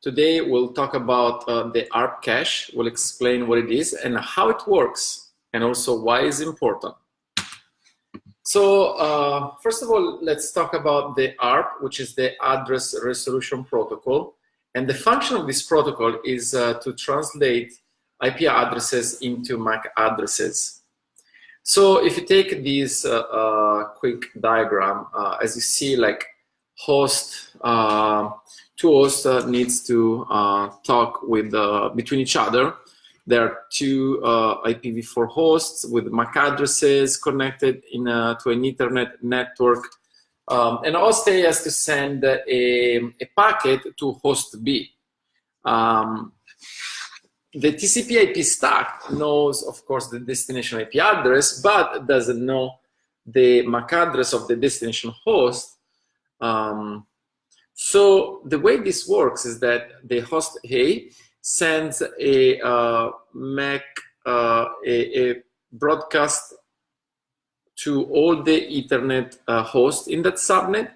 Today we'll talk about the ARP cache. We'll explain what it is and how it works, and also why it's important. So first of all, let's talk about the ARP, which is the Address Resolution Protocol. And the function of this protocol is to translate IP addresses into MAC addresses. So if you take this quick diagram, as you see, like host, two hosts needs to talk with between each other. There are two IPv4 hosts with MAC addresses connected to an Ethernet network. And host A has to send a packet to host B. The TCP IP stack knows, of course, the destination IP address, but doesn't know the MAC address of the destination host. So the way this works is that the host A sends a MAC, a broadcast to all the Ethernet hosts in that subnet,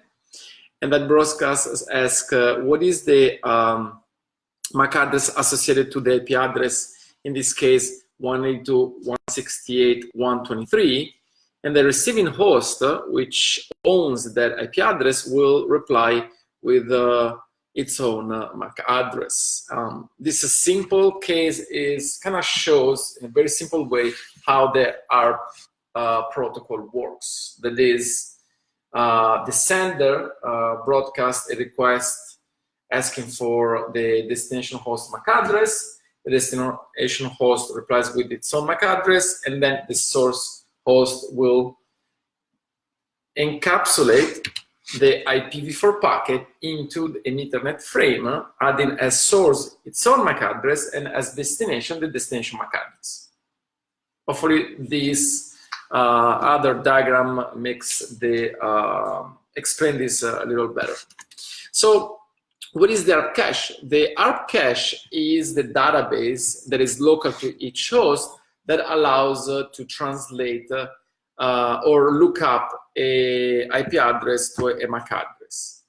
and that broadcast asks what is the MAC address associated to the IP address, in this case 192.168.123, and the receiving host, which owns that IP address, will reply with its own MAC address. This simple case kind of shows in a very simple way how the ARP protocol works. That is, the sender broadcasts a request asking for the destination host MAC address. The destination host replies with its own MAC address, and then the source host will encapsulate the IPv4 packet into an Ethernet frame, adding as source its own MAC address and as destination the destination MAC address. Hopefully this other diagram makes the explain this a little better. So what is the ARP cache? The ARP cache is the database that is local to each host that allows to translate or look up a IP address to a MAC address.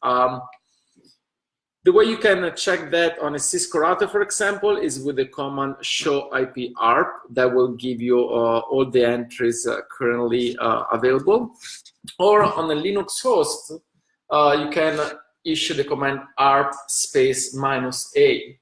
The way you can check that on a Cisco router, for example, is with the command show IP ARP. That will give you all the entries currently available. Or on a Linux host, you can issue the command ARP space -A.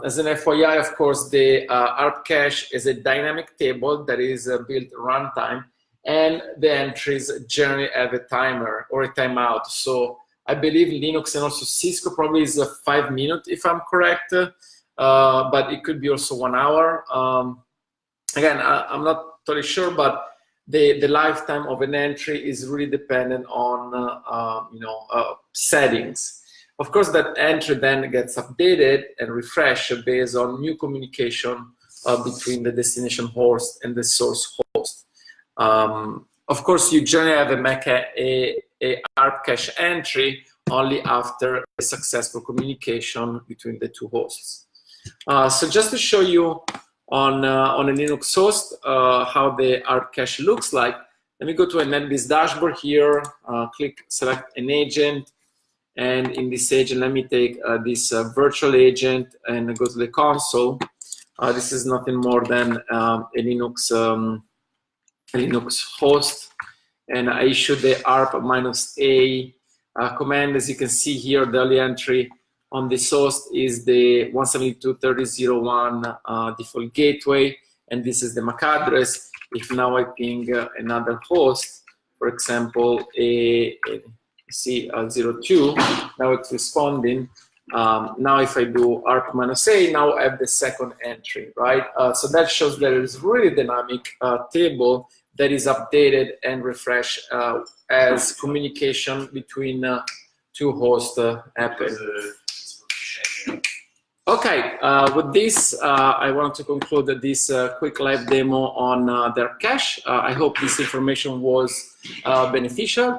As an FYI, of course, the ARP cache is a dynamic table that is built runtime, and the entries generally have a timer or a timeout. So I believe Linux and also Cisco probably is 5 minutes, if I'm correct, but it could be also 1 hour. Again, I'm not totally sure, but the lifetime of an entry is really dependent on settings. Of course, that entry then gets updated and refreshed based on new communication between the destination host and the source host. Of course, you generally have a ARP cache entry only after a successful communication between the two hosts. So just to show you on a Linux host how the ARP cache looks like, let me go to a NetBeans dashboard here, select an agent, and in this agent, let me take this virtual agent and go to the console. This is nothing more than a Linux host, and I issue the ARP -A command. As you can see here, the only entry on this host is the 172.30.01 default gateway, and this is the MAC address. If now I ping another host, for example, C 02, now it's responding. Now if I do ARP -A, now I have the second entry, right? So that shows that it is really dynamic table that is updated and refreshed as communication between two hosts happen. Okay, with this, I want to conclude this quick live demo on their cache. I hope this information was beneficial.